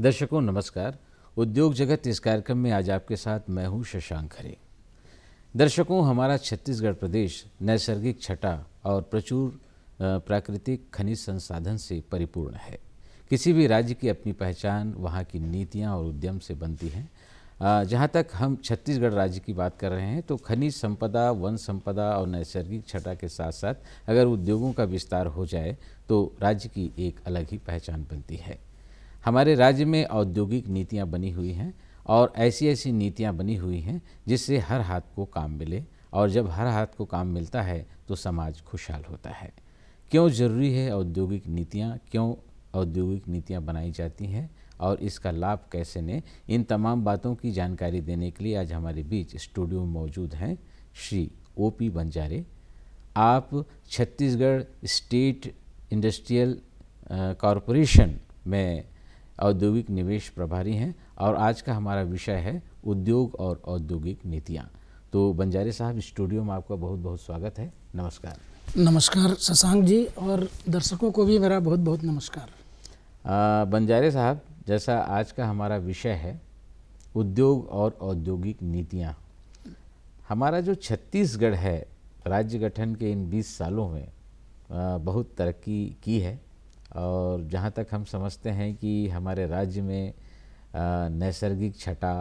दर्शकों नमस्कार। उद्योग जगत इस कार्यक्रम में आज आपके साथ मैं हूं शशांक खरे। दर्शकों, हमारा छत्तीसगढ़ प्रदेश नैसर्गिक छटा और प्रचुर प्राकृतिक खनिज संसाधन से परिपूर्ण है। किसी भी राज्य की अपनी पहचान वहां की नीतियां और उद्यम से बनती हैं। जहां तक हम छत्तीसगढ़ राज्य की बात कर रहे हैं तो खनिज संपदा, वन संपदा और नैसर्गिक छटा के साथ साथ अगर उद्योगों का विस्तार हो जाए तो राज्य की एक अलग ही पहचान बनती है। हमारे राज्य में औद्योगिक नीतियां बनी हुई हैं और ऐसी ऐसी नीतियां बनी हुई हैं जिससे हर हाथ को काम मिले, और जब हर हाथ को काम मिलता है तो समाज खुशहाल होता है। क्यों ज़रूरी है औद्योगिक नीतियां, क्यों औद्योगिक नीतियां बनाई जाती हैं और इसका लाभ कैसे लें, इन तमाम बातों की जानकारी देने के लिए आज हमारे बीच स्टूडियो में मौजूद हैं श्री OP बंजारे। आप छत्तीसगढ़ स्टेट इंडस्ट्रियल कॉरपोरेशन में औद्योगिक निवेश प्रभारी हैं और आज का हमारा विषय है उद्योग और औद्योगिक नीतियां। तो बंजारे साहब, स्टूडियो में आपका बहुत बहुत स्वागत है। नमस्कार। नमस्कार शशांक जी, और दर्शकों को भी मेरा बहुत बहुत नमस्कार। बंजारे साहब, जैसा आज का हमारा विषय है उद्योग और औद्योगिक नीतियां, हमारा जो छत्तीसगढ़ है राज्य गठन के इन 20 सालों में बहुत तरक्की की है और जहाँ तक हम समझते हैं कि हमारे राज्य में नैसर्गिक छटा,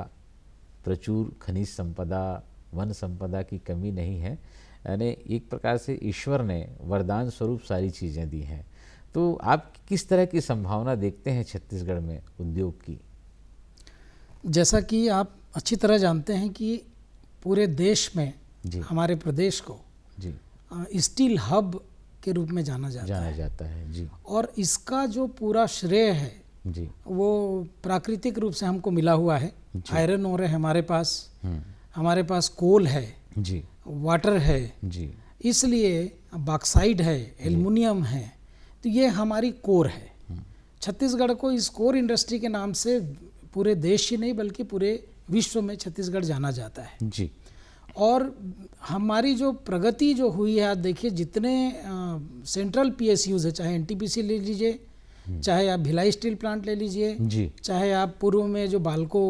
प्रचुर खनिज संपदा, वन संपदा की कमी नहीं है। यानी एक प्रकार से ईश्वर ने वरदान स्वरूप सारी चीज़ें दी हैं। तो आप किस तरह की संभावना देखते हैं छत्तीसगढ़ में उद्योग की? जैसा कि आप अच्छी तरह जानते हैं कि पूरे देश में हमारे प्रदेश को स्टील हब के रूप में जाना जाता है जी। और इसका जो पूरा श्रेय है जी वो प्राकृतिक रूप से हमको मिला हुआ है। आयरन ओर है हमारे पास कोल है जी, वाटर है जी, इसलिए बॉक्साइट है, एल्युमिनियम है, तो ये हमारी कोर है। छत्तीसगढ़ को इस कोर इंडस्ट्री के नाम से पूरे देश ही नहीं बल्कि पूरे विश्व में छत्तीसगढ़ जाना जाता है जी। और हमारी जो प्रगति जो हुई है, आज देखिए जितने सेंट्रल PSUs है, चाहे NTPC ले लीजिए, चाहे आप भिलाई स्टील प्लांट ले लीजिए, चाहे आप पूर्व में जो बाल्को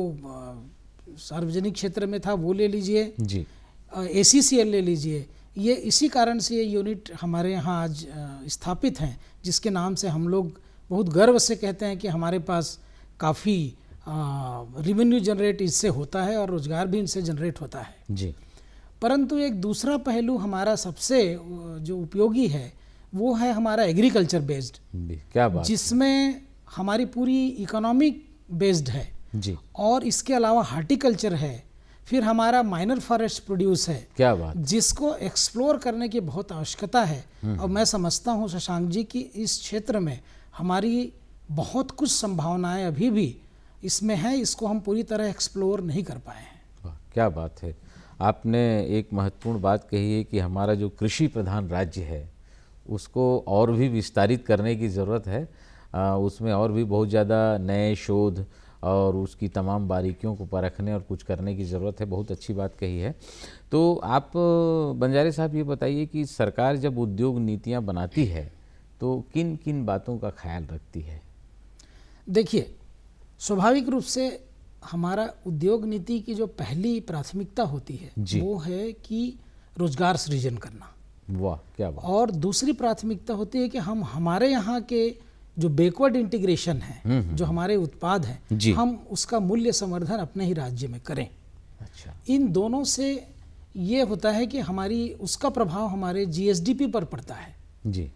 सार्वजनिक क्षेत्र में था वो ले लीजिए, ACCL ले लीजिए, ये इसी कारण से ये यूनिट हमारे यहाँ आज स्थापित हैं, जिसके नाम से हम लोग बहुत गर्व से कहते हैं कि हमारे पास काफ़ी रेवेन्यू जनरेट इससे होता है और रोजगार भी इनसे जनरेट होता है जी। परंतु एक दूसरा पहलू हमारा सबसे जो उपयोगी है वो है हमारा एग्रीकल्चर बेस्ड। क्या बात, जिसमें हमारी पूरी इकोनॉमिक बेस्ड है जी। और इसके अलावा हार्टिकल्चर है, फिर हमारा माइनर फॉरेस्ट प्रोड्यूस है। क्या बात, जिसको एक्सप्लोर करने की बहुत आवश्यकता है। और मैं समझता हूँ शशांक जी कि इस क्षेत्र में हमारी बहुत कुछ संभावनाएं अभी भी इसमें है, इसको हम पूरी तरह एक्सप्लोर नहीं कर पाए हैं। क्या बात है। आपने एक महत्वपूर्ण बात कही है कि हमारा जो कृषि प्रधान राज्य है उसको और भी विस्तारित करने की ज़रूरत है। उसमें और भी बहुत ज़्यादा नए शोध और उसकी तमाम बारीकियों को परखने और कुछ करने की ज़रूरत है। बहुत अच्छी बात कही है। तो आप बंजारे साहब ये बताइए कि सरकार जब उद्योग नीतियाँ बनाती है तो किन किन बातों का ख्याल रखती है? देखिए, स्वाभाविक रूप से हमारा उद्योग नीति की जो पहली प्राथमिकता होती है वो है कि रोजगार सृजन करना। वाह, क्या बात। और दूसरी प्राथमिकता होती है कि हम हमारे यहाँ के जो बैकवर्ड इंटीग्रेशन है, जो हमारे उत्पाद हैं, हम उसका मूल्य संवर्धन अपने ही राज्य में करें। अच्छा। इन दोनों से ये होता है कि हमारी उसका प्रभाव हमारे GSDP पर पड़ता है जी।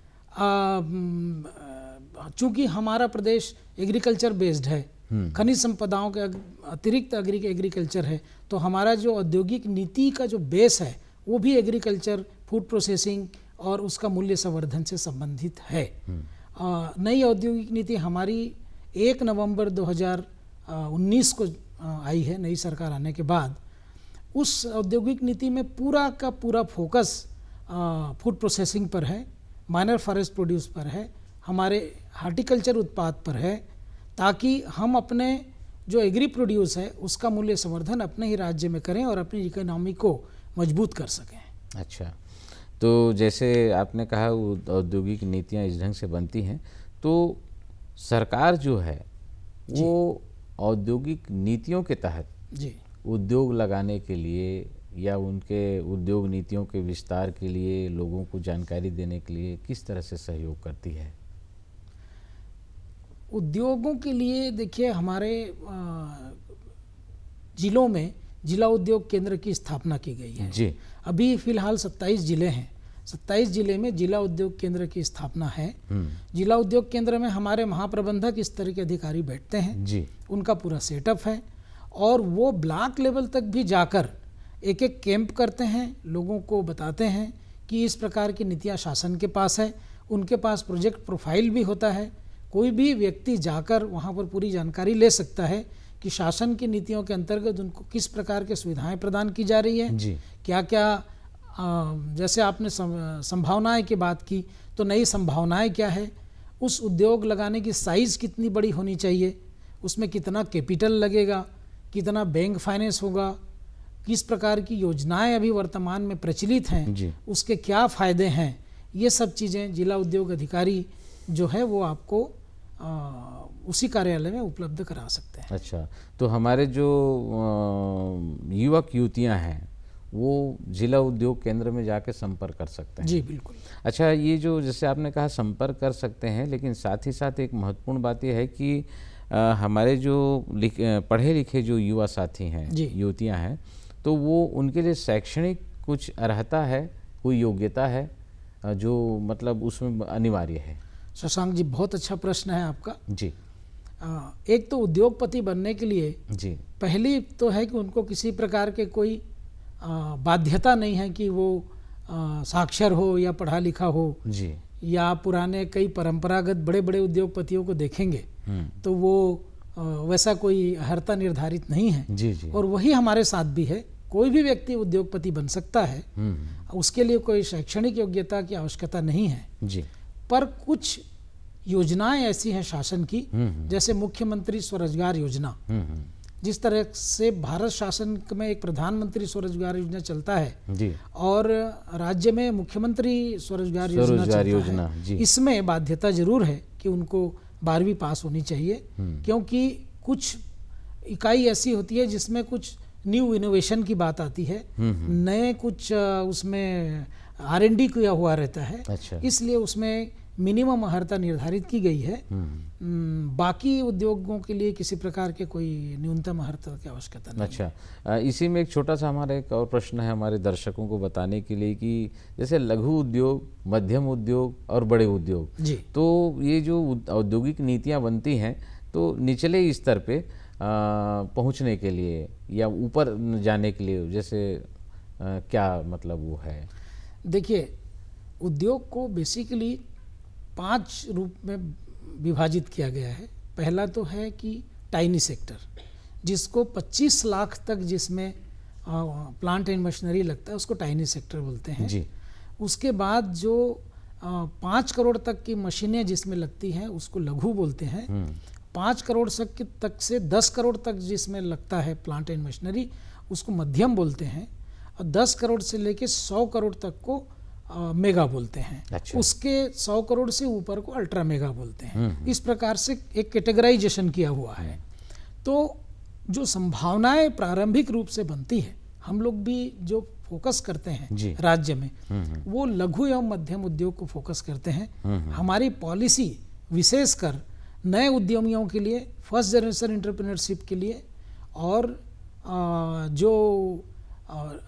चूँकि हमारा प्रदेश एग्रीकल्चर बेस्ड है, खनिज संपदाओं के अतिरिक्त एग्रीकल्चर है, तो हमारा जो औद्योगिक नीति का जो बेस है वो भी एग्रीकल्चर, फूड प्रोसेसिंग और उसका मूल्य संवर्धन से संबंधित है। नई औद्योगिक नीति हमारी 1 नवंबर 2019 को आई है, नई सरकार आने के बाद। उस औद्योगिक नीति में पूरा का पूरा फोकस फूड प्रोसेसिंग पर है, माइनर फॉरेस्ट प्रोड्यूस पर है, हमारे हार्टिकल्चर उत्पाद पर है, ताकि हम अपने जो एग्री प्रोड्यूस है उसका मूल्य संवर्धन अपने ही राज्य में करें और अपनी इकोनॉमी को मजबूत कर सकें। अच्छा, तो जैसे आपने कहा औद्योगिक नीतियाँ इस ढंग से बनती हैं, तो सरकार जो है वो औद्योगिक नीतियों के तहत जी। उद्योग लगाने के लिए या उनके उद्योग नीतियों के विस्तार के लिए लोगों को जानकारी देने के लिए किस तरह से सहयोग करती है? उद्योगों के लिए देखिए, हमारे जिलों में जिला उद्योग केंद्र की स्थापना की गई है। जी। अभी फिलहाल 27 जिले हैं, 27 जिले में जिला उद्योग केंद्र की स्थापना है। जिला उद्योग केंद्र में हमारे महाप्रबंधक स्तर के अधिकारी बैठते हैं जी। उनका पूरा सेटअप है, और वो ब्लॉक लेवल तक भी जाकर एक एक कैंप करते हैं, लोगों को बताते हैं कि इस प्रकार की नीतियाँ शासन के पास है। उनके पास प्रोजेक्ट प्रोफाइल भी होता है, कोई भी व्यक्ति जाकर वहाँ पर पूरी जानकारी ले सकता है कि शासन की नीतियों के अंतर्गत उनको किस प्रकार की सुविधाएं प्रदान की जा रही है। जी। क्या क्या जैसे आपने संभावनाएं की बात की, तो नई संभावनाएं क्या है, उस उद्योग लगाने की साइज़ कितनी बड़ी होनी चाहिए, उसमें कितना कैपिटल लगेगा, कितना बैंक फाइनेंस होगा, किस प्रकार की योजनाएं अभी वर्तमान में प्रचलित हैं, उसके क्या फ़ायदे हैं, ये सब चीज़ें जिला उद्योग अधिकारी जो है वो आपको उसी कार्यालय में उपलब्ध करा सकते हैं। अच्छा, तो हमारे जो युवक युवतियां हैं वो जिला उद्योग केंद्र में जाकर संपर्क कर सकते हैं? जी बिल्कुल। अच्छा, ये जो जैसे आपने कहा संपर्क कर सकते हैं, लेकिन साथ ही साथ एक महत्वपूर्ण बात यह है कि हमारे जो पढ़े लिखे जो युवा साथी हैं, युवतियाँ हैं, तो वो उनके लिए शैक्षणिक कुछ अर्हता है, कोई योग्यता है जो मतलब उसमें अनिवार्य है? शशांक जी, बहुत अच्छा प्रश्न है आपका। जी। एक तो उद्योगपति बनने के लिए जी पहली तो है कि उनको किसी प्रकार के कोई बाध्यता नहीं है कि वो साक्षर हो या पढ़ा लिखा हो। जी। या पुराने कई परंपरागत बड़े बड़े उद्योगपतियों को देखेंगे तो वो वैसा कोई अर्हता निर्धारित नहीं है। जी जी। और वही हमारे साथ भी है, कोई भी व्यक्ति उद्योगपति बन सकता है, उसके लिए कोई शैक्षणिक योग्यता की आवश्यकता नहीं है। जी। पर कुछ योजनाएं ऐसी हैं शासन की, जैसे मुख्यमंत्री स्वरोजगार योजना, जिस तरह से भारत शासन में एक प्रधानमंत्री स्वरोजगार योजना चलता है जी। और राज्य में मुख्यमंत्री स्वरोजगार योजना चलता है, इसमें बाध्यता जरूर है कि उनको 12वीं पास होनी चाहिए, क्योंकि कुछ इकाई ऐसी होती है जिसमें कुछ न्यू इनोवेशन की बात आती है, नए कुछ उसमें R&D किया हुआ रहता है। अच्छा। इसलिए उसमें मिनिमम अर्हता निर्धारित की गई है। बाकी उद्योगों के लिए किसी प्रकार के कोई न्यूनतम अर्हता की आवश्यकता नहीं। अच्छा, इसी में एक छोटा सा हमारा एक और प्रश्न है हमारे दर्शकों को बताने के लिए कि जैसे लघु उद्योग, मध्यम उद्योग और बड़े उद्योग जी, तो ये जो औद्योगिक नीतियाँ बनती हैं तो निचले स्तर पे पहुँचने के लिए या ऊपर जाने के लिए जैसे क्या मतलब वो है? देखिए, उद्योग को बेसिकली 5 रूप में विभाजित किया गया है। पहला तो है कि टाइनी सेक्टर, जिसको 25 लाख तक जिसमें प्लांट एंड मशीनरी लगता है उसको टाइनी सेक्टर बोलते हैं जी। उसके बाद जो 5 करोड़ तक की मशीनें जिसमें लगती हैं उसको लघु बोलते हैं। 5 करोड़ तक से 10 करोड़ तक जिसमें लगता है प्लांट एंड मशीनरी उसको मध्यम बोलते हैं, और 10 करोड़ से लेके 100 करोड़ तक को मेगा बोलते हैं। अच्छा। उसके 100 करोड़ से ऊपर को अल्ट्रा मेगा बोलते हैं। इस प्रकार से एक कैटेगराइजेशन किया हुआ है। तो जो संभावनाएं प्रारंभिक रूप से बनती है, हम लोग भी जो फोकस करते हैं राज्य में, वो लघु एवं मध्यम उद्योग को फोकस करते हैं। हमारी पॉलिसी विशेषकर नए उद्यमियों के लिए, फर्स्ट जनरेशन एंटरप्रेन्योरशिप के लिए, और जो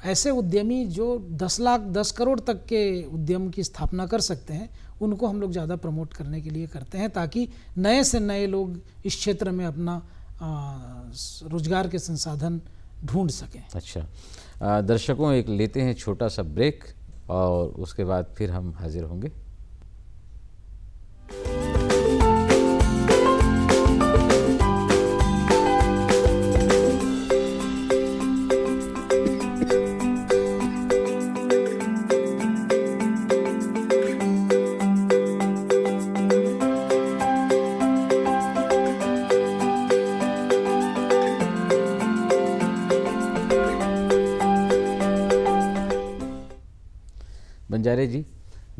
ऐसे उद्यमी जो 10 करोड़ तक के उद्यम की स्थापना कर सकते हैं, उनको हम लोग ज़्यादा प्रमोट करने के लिए करते हैं, ताकि नए से नए लोग इस क्षेत्र में अपना रोजगार के संसाधन ढूंढ सकें। अच्छा, दर्शकों एक लेते हैं छोटा सा ब्रेक और उसके बाद फिर हम हाजिर होंगे। बंजारे जी,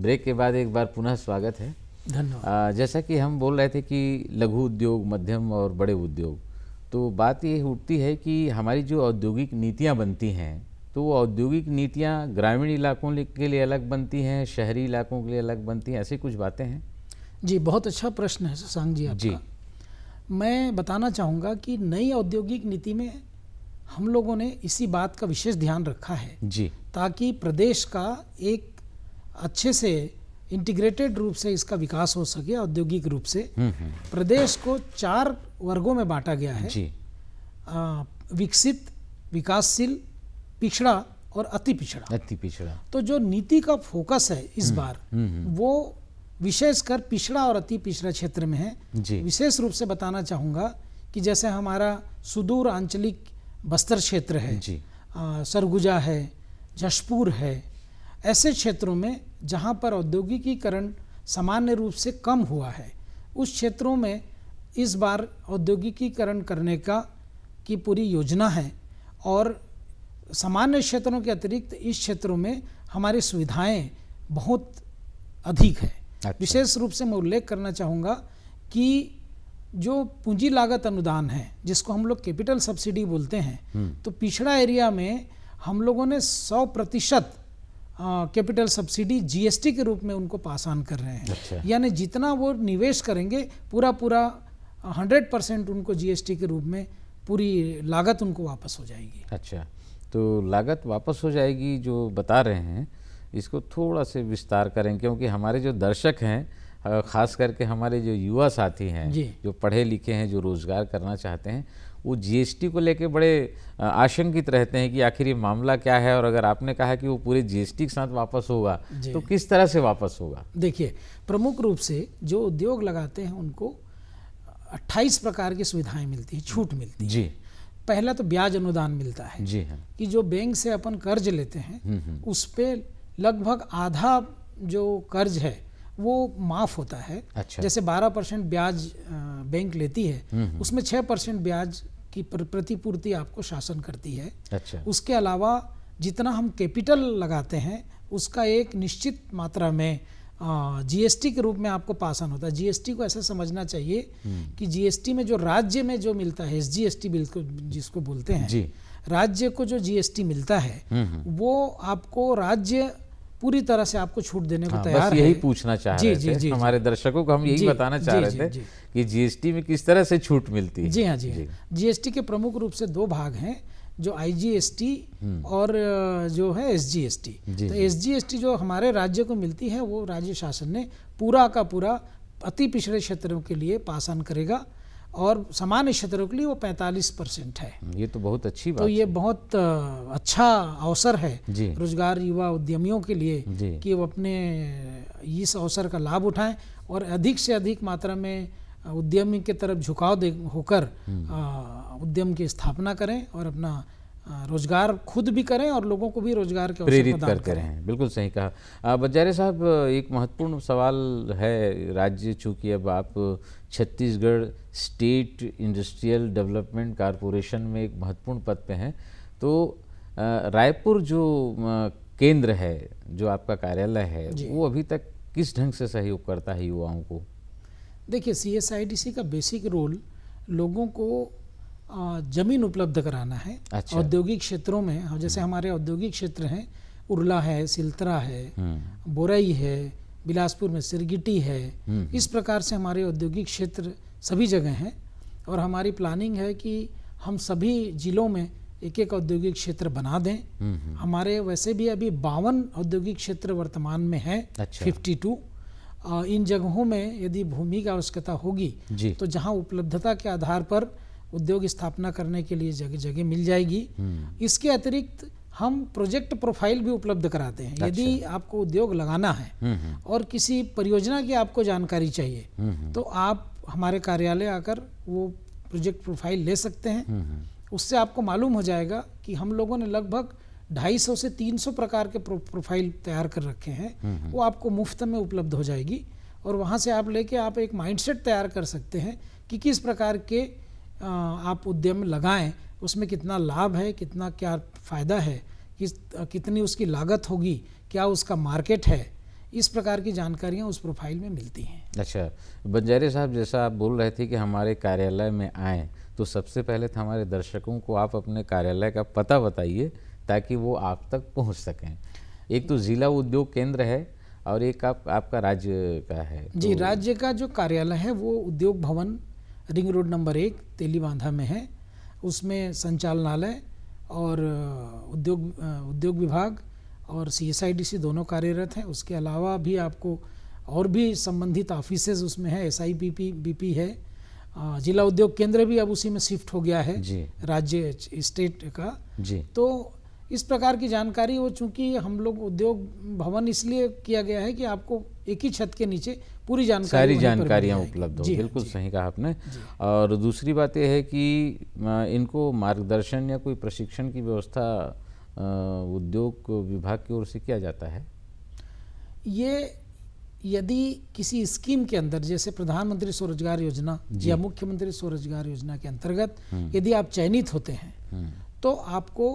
ब्रेक के बाद एक बार पुनः स्वागत है। धन्यवाद। जैसा कि हम बोल रहे थे कि लघु उद्योग, मध्यम और बड़े उद्योग, तो बात ये उठती है कि हमारी जो औद्योगिक नीतियाँ बनती हैं, तो वो औद्योगिक नीतियाँ ग्रामीण इलाकों के लिए अलग बनती हैं, शहरी इलाकों के लिए अलग बनती हैं, ऐसी कुछ बातें हैं? जी, बहुत अच्छा प्रश्न है शशांक जी जी। आपका। मैं बताना चाहूँगा कि नई औद्योगिक नीति में हम लोगों ने इसी बात का विशेष ध्यान रखा है जी। ताकि प्रदेश का एक अच्छे से इंटीग्रेटेड रूप से इसका विकास हो सके। औद्योगिक रूप से प्रदेश को 4 वर्गों में बांटा गया है। जी। विकसित, विकासशील, पिछड़ा और अति पिछड़ा। अति पिछड़ा। तो जो नीति का फोकस है इस बार वो विशेषकर पिछड़ा और अति पिछड़ा क्षेत्र में है। जी। विशेष रूप से बताना चाहूँगा कि जैसे हमारा सुदूर आंचलिक बस्तर क्षेत्र है, जी। सरगुजा है, जशपुर है, ऐसे क्षेत्रों में जहाँ पर औद्योगिकीकरण सामान्य रूप से कम हुआ है, उस क्षेत्रों में इस बार औद्योगिकीकरण करने की पूरी योजना है। और सामान्य क्षेत्रों के अतिरिक्त इस क्षेत्रों में हमारी सुविधाएं बहुत अधिक है। अच्छा। विशेष रूप से मैं उल्लेख करना चाहूँगा कि जो पूंजी लागत अनुदान है, जिसको हम लोग कैपिटल सब्सिडी बोलते हैं, तो पिछड़ा एरिया में हम लोगों ने 100% कैपिटल सब्सिडी जीएसटी के रूप में उनको पास ऑन कर रहे हैं। अच्छा। यानी जितना वो निवेश करेंगे पूरा 100% उनको जीएसटी के रूप में पूरी लागत उनको वापस हो जाएगी। अच्छा, तो लागत वापस हो जाएगी जो बता रहे हैं, इसको थोड़ा से विस्तार करें, क्योंकि हमारे जो दर्शक हैं, ख़ास करके हमारे जो युवा साथी हैं, जो पढ़े लिखे हैं, जो रोज़गार करना चाहते हैं, वो जीएसटी को लेके बड़े आशंकित रहते हैं कि आखिर ये मामला क्या है। और अगर आपने कहा कि वो पूरे जीएसटी के साथ वापस होगा, तो किस तरह से वापस होगा? देखिए, प्रमुख रूप से जो उद्योग लगाते हैं उनको 28 प्रकार की सुविधाएं मिलती हैं, छूट मिलती है। जी। पहला तो ब्याज अनुदान मिलता है। जी हाँ। कि जो बैंक से अपन कर्ज लेते हैं उस पे लगभग आधा जो कर्ज है वो माफ होता है। अच्छा। जैसे 12% ब्याज बैंक लेती है, उसमें 6% ब्याज की प्रतिपूर्ति आपको शासन करती है। अच्छा। उसके अलावा जितना हम कैपिटल लगाते हैं उसका एक निश्चित मात्रा में जीएसटी के रूप में आपको पास ऑन होता है। जीएसटी को ऐसा समझना चाहिए कि जीएसटी में जो राज्य में जो मिलता है, एसजीएसटी जिसको बोलते हैं, जी। राज्य को जो जीएसटी मिलता है वो आपको राज्य पूरी तरह से आपको छूट देने को तैयार बस है। यही पूछना चाह रहे थे हमारे दर्शकों को, हम यही बताना चाह रहे थे कि जीएसटी में किस तरह से छूट मिलती है। जी हाँ, जी। जीएसटी के प्रमुख रूप से 2 भाग हैं, जो आईजीएसटी और जो है एसजीएसटी। तो एसजीएसटी जो हमारे राज्य को मिलती है वो राज्य शासन ने पूरा का पूरा अति पिछड़े क्षेत्रों के लिए पास ऑन करेगा और सामान्य क्षेत्रों के लिए वो 45% है। ये तो बहुत अच्छी बात तो ये बहुत अच्छा अवसर है जी। रोजगार युवा उद्यमियों के लिए कि वो अपने इस अवसर का लाभ उठाएं और अधिक से अधिक मात्रा में उद्यमी के तरफ झुकाव होकर उद्यम की स्थापना करें और अपना रोजगार खुद भी करें और लोगों को भी रोजगार के अवसर प्रेरित प्रदान करते रहें। बिल्कुल सही कहा। बंजारे साहब, एक महत्वपूर्ण सवाल है, राज्य चूँकि अब आप Chhattisgarh state industrial development corporation में एक महत्वपूर्ण पद पे हैं, तो रायपुर जो केंद्र है, जो आपका कार्यालय है, वो अभी तक किस ढंग से सहयोग करता है युवाओं को? देखिए, सीएसआईडीसी का बेसिक रोल लोगों को जमीन उपलब्ध कराना है। अच्छा। औद्योगिक क्षेत्रों में, जैसे हमारे औद्योगिक क्षेत्र हैं, उरला है, सिलतरा है, बोरई है, बिलासपुर में सिरगिटी है, इस प्रकार से हमारे औद्योगिक क्षेत्र सभी जगह हैं। और हमारी प्लानिंग है कि हम सभी जिलों में एक एक औद्योगिक क्षेत्र बना दें। हमारे वैसे भी अभी 52 औद्योगिक क्षेत्र वर्तमान में है। अच्छा। 52 इन जगहों में यदि भूमि की आवश्यकता होगी तो जहां उपलब्धता के आधार पर उद्योग स्थापना करने के लिए जगह जगह मिल जाएगी। इसके अतिरिक्त हम प्रोजेक्ट प्रोफाइल भी उपलब्ध कराते हैं। यदि आपको उद्योग लगाना है और किसी परियोजना की आपको जानकारी चाहिए तो आप हमारे कार्यालय आकर वो प्रोजेक्ट प्रोफाइल ले सकते हैं। उससे आपको मालूम हो जाएगा कि हम लोगों ने लगभग 250 से 300 प्रकार के प्रोफाइल तैयार कर रखे हैं। वो आपको मुफ्त में उपलब्ध हो जाएगी और वहाँ से आप लेके आप एक माइंडसेट तैयार कर सकते हैं कि किस प्रकार के आप उद्यम लगाएं, उसमें कितना लाभ है, कितना क्या फ़ायदा है, कितनी उसकी लागत होगी, क्या उसका मार्केट है। इस प्रकार की जानकारियाँ उस प्रोफाइल में मिलती हैं। अच्छा, बंजारे साहब, जैसा आप बोल रहे थे कि हमारे कार्यालय में आएँ, तो सबसे पहले तो हमारे दर्शकों को आप अपने कार्यालय का पता बताइए ताकि वो आप तक पहुंच सकें। एक तो जिला उद्योग केंद्र है और एक आपका राज्य का है। जी, राज्य का जो कार्यालय है वो उद्योग भवन रिंग रोड नंबर 1 तेलीबांधा में है। उसमें संचालनालय और उद्योग विभाग और CSIDC दोनों कार्यरत हैं। उसके अलावा भी आपको और भी संबंधित ऑफिसेज उसमें है, SIPP BP है। जिला उद्योग केंद्र भी अब उसी में शिफ्ट हो गया है जी राज्य स्टेट का जी। तो इस प्रकार की जानकारी वो, चूंकि हम लोग उद्योग भवन इसलिए किया गया है कि आपको एक ही छत के नीचे पूरी जानकारी, सारी वहीं पर मिल जानकारियाँ जाएगी। उपलब्ध हो। जी हाँ, बिल्कुल जी। सही कहा आपने। और दूसरी बात यह है कि इनको मार्गदर्शन या कोई प्रशिक्षण की व्यवस्था उद्योग विभाग की ओर से किया जाता है। ये यदि किसी स्कीम के अंदर, जैसे प्रधानमंत्री स्वरोजगार योजना या मुख्यमंत्री स्वरोजगार योजना के अंतर्गत यदि आप चयनित होते हैं तो आपको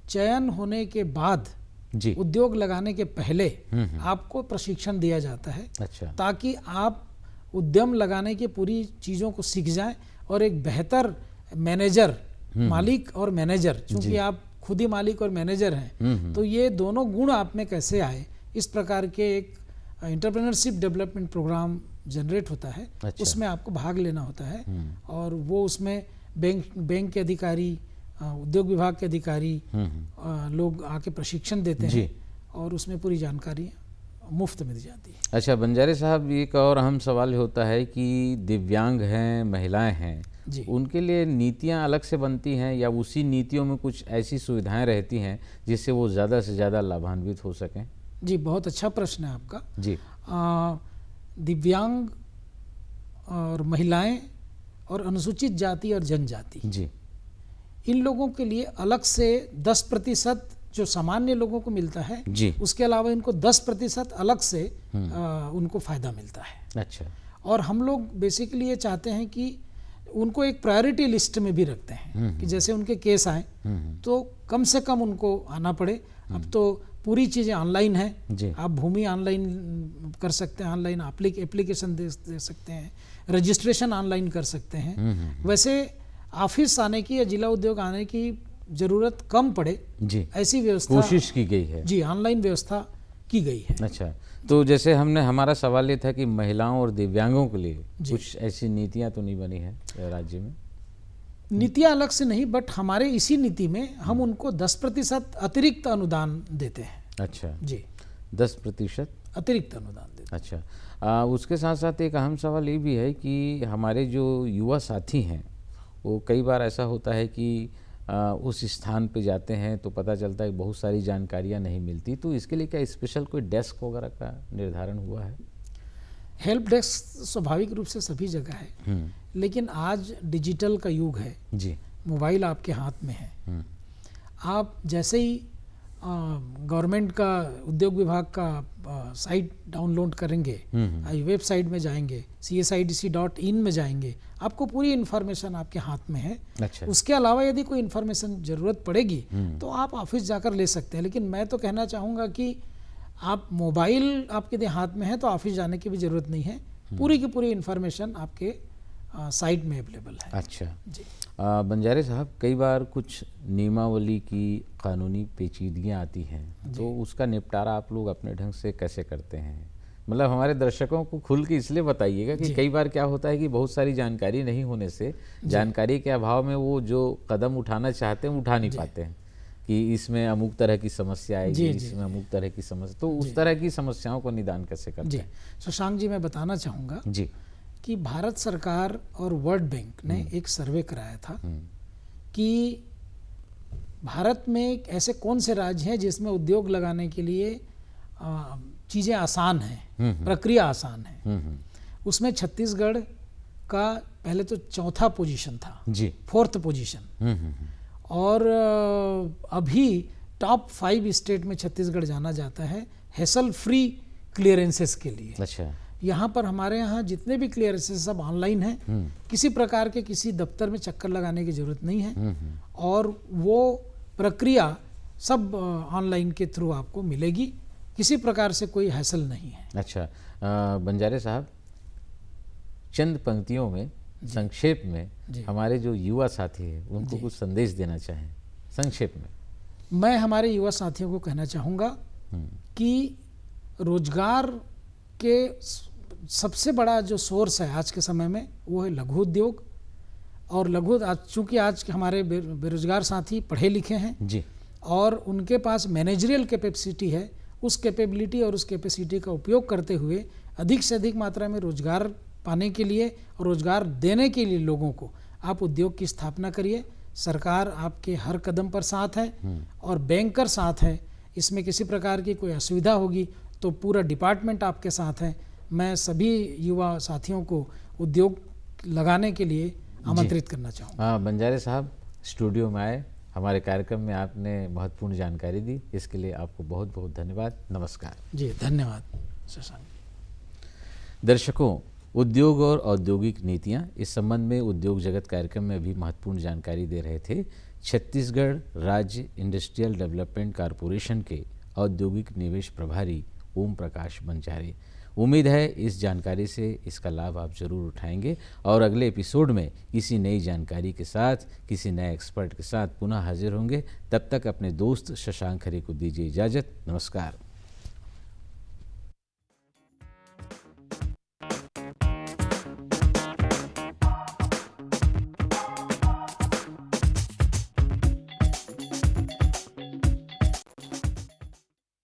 चयन होने के बाद जी उद्योग लगाने के पहले आपको प्रशिक्षण दिया जाता है। अच्छा। ताकि आप उद्यम लगाने की पूरी चीज़ों को सीख जाएं और एक बेहतर मैनेजर, मालिक और मैनेजर, चूंकि आप खुद ही मालिक और मैनेजर हैं तो ये दोनों गुण आप में कैसे आए, इस प्रकार के एक एंटरप्रेन्योरशिप डेवलपमेंट प्रोग्राम जनरेट होता है। अच्छा। उसमें आपको भाग लेना होता है और वो उसमें बैंक के अधिकारी, उद्योग विभाग के अधिकारी लोग आके प्रशिक्षण देते हैं और उसमें पूरी जानकारी मुफ्त मिल जाती है। अच्छा बंजारे साहब, एक और अहम सवाल होता है कि दिव्यांग हैं, महिलाएं हैं, उनके लिए नीतियां अलग से बनती हैं या उसी नीतियों में कुछ ऐसी सुविधाएं रहती हैं जिससे वो ज़्यादा से ज़्यादा लाभान्वित हो सकें? जी, बहुत अच्छा प्रश्न है आपका। जी। दिव्यांग और महिलाएं और अनुसूचित जाति और जनजाति, जी, इन लोगों के लिए अलग से 10% जो सामान्य लोगों को मिलता है जी, उसके अलावा इनको 10% अलग से उनको फायदा मिलता है। अच्छा। और हम लोग बेसिकली ये चाहते हैं कि उनको एक प्रायोरिटी लिस्ट में भी रखते हैं कि जैसे उनके केस आए तो कम से कम उनको आना पड़े। अब तो पूरी चीज़ें ऑनलाइन है, आप भूमि ऑनलाइन कर सकते हैं, ऑनलाइन एप्लीकेशन दे सकते हैं, रजिस्ट्रेशन ऑनलाइन कर सकते हैं। वैसे ऑफिस आने की या जिला उद्योग आने की जरूरत कम पड़े, जी, ऐसी व्यवस्था कोशिश की गई है। जी, ऑनलाइन व्यवस्था की गई है। अच्छा, तो जैसे हमारा सवाल ये था कि महिलाओं और दिव्यांगों के लिए कुछ ऐसी नीतियां तो नहीं बनी है राज्य में? नीतियां अलग से नहीं, बट हमारे इसी नीति में हम उनको 10% अतिरिक्त अनुदान देते हैं। अच्छा जी, 10% अतिरिक्त अनुदान देते हैं। अच्छा, उसके साथ साथ एक अहम सवाल ये भी है कि हमारे जो युवा साथी हैं वो कई बार ऐसा होता है कि उस स्थान पे जाते हैं तो पता चलता है कि बहुत सारी जानकारियां नहीं मिलती, तो इसके लिए क्या स्पेशल कोई डेस्क वगैरह का निर्धारण हुआ है? हेल्प डेस्क स्वाभाविक रूप से सभी जगह है, लेकिन आज डिजिटल का युग है जी, मोबाइल आपके हाथ में है। आप जैसे ही गवर्नमेंट का, उद्योग विभाग का साइट डाउनलोड करेंगे, वेबसाइट में जाएंगे, CSIDC.in में जाएंगे, आपको पूरी इन्फॉर्मेशन आपके हाथ में है। अच्छा। उसके अलावा यदि कोई इन्फॉर्मेशन ज़रूरत पड़ेगी तो आप ऑफिस जाकर ले सकते हैं। लेकिन मैं तो कहना चाहूँगा कि आप मोबाइल आपके यदि हाथ में है तो ऑफिस जाने की भी ज़रूरत नहीं है, पूरी की पूरी इन्फॉर्मेशन आपके साइट में अवेलेबल है। अच्छा जी। बंजारे साहब, कई बार कुछ नियमावली की कानूनी पेचीदगियाँ आती हैं तो उसका निपटारा आप लोग अपने ढंग से कैसे करते हैं? मतलब हमारे दर्शकों को खुल के इसलिए बताइएगा कि कई बार क्या होता है कि बहुत सारी जानकारी नहीं होने से, जानकारी के अभाव में वो जो कदम उठाना चाहते हैं उठा नहीं पाते हैं कि इसमें अमुक तरह की समस्या आएगी, इसमें अमुक तरह की समस्या, तो उस तरह की समस्याओं को निदान कैसे करते हैं? शशांक जी, मैं बताना चाहूँगा जी कि भारत सरकार और वर्ल्ड बैंक ने एक सर्वे कराया था कि भारत में ऐसे कौन से राज्य हैं जिसमें उद्योग लगाने के लिए चीज़ें आसान हैं, प्रक्रिया आसान है। उसमें छत्तीसगढ़ का पहले तो 4था पोजीशन था जी, 4th पोजीशन, और अभी टॉप 5 स्टेट में छत्तीसगढ़ जाना जाता है हैसल फ्री क्लियरेंसेस के लिए। अच्छा। यहाँ पर हमारे यहाँ जितने भी क्लियरेंसेस सब ऑनलाइन हैं, किसी प्रकार के किसी दफ्तर में चक्कर लगाने की जरूरत नहीं है और वो प्रक्रिया सब ऑनलाइन के थ्रू आपको मिलेगी, किसी प्रकार से कोई हैसल नहीं है। अच्छा, बंजारे साहब, चंद पंक्तियों में संक्षेप में जी। हमारे जो युवा साथी हैं उनको कुछ संदेश देना चाहें संक्षेप में। मैं हमारे युवा साथियों को कहना चाहूँगा कि रोजगार के सबसे बड़ा जो सोर्स है आज के समय में वो है लघु उद्योग। और चूँकि आज के हमारे बेरोजगार साथी पढ़े लिखे हैं जी, और उनके पास मैनेजरियल कैपेसिटी है, उस कैपेबिलिटी और उस कैपेसिटी का उपयोग करते हुए अधिक से अधिक मात्रा में रोजगार पाने के लिए और रोजगार देने के लिए लोगों को आप उद्योग की स्थापना करिए। सरकार आपके हर कदम पर साथ है और बैंकर साथ है। इसमें किसी प्रकार की कोई असुविधा होगी तो पूरा डिपार्टमेंट आपके साथ है। मैं सभी युवा साथियों को उद्योग लगाने के लिए आमंत्रित करना चाहूँगा। हाँ, बंजारे साहब स्टूडियो में आए, हमारे कार्यक्रम में आपने महत्वपूर्ण जानकारी दी, इसके लिए आपको बहुत बहुत धन्यवाद। नमस्कार। जी धन्यवाद शशांक। दर्शकों, उद्योग और औद्योगिक नीतियां, इस संबंध में उद्योग जगत कार्यक्रम में भी महत्वपूर्ण जानकारी दे रहे थे छत्तीसगढ़ राज्य इंडस्ट्रियल डेवलपमेंट कॉरपोरेशन के औद्योगिक निवेश प्रभारी ओम प्रकाश बंजारे। उम्मीद है इस जानकारी से इसका लाभ आप जरूर उठाएंगे और अगले एपिसोड में किसी नई जानकारी के साथ, किसी नए एक्सपर्ट के साथ पुनः हाजिर होंगे। तब तक अपने दोस्त शशांक खरे को दीजिए इजाज़त। नमस्कार।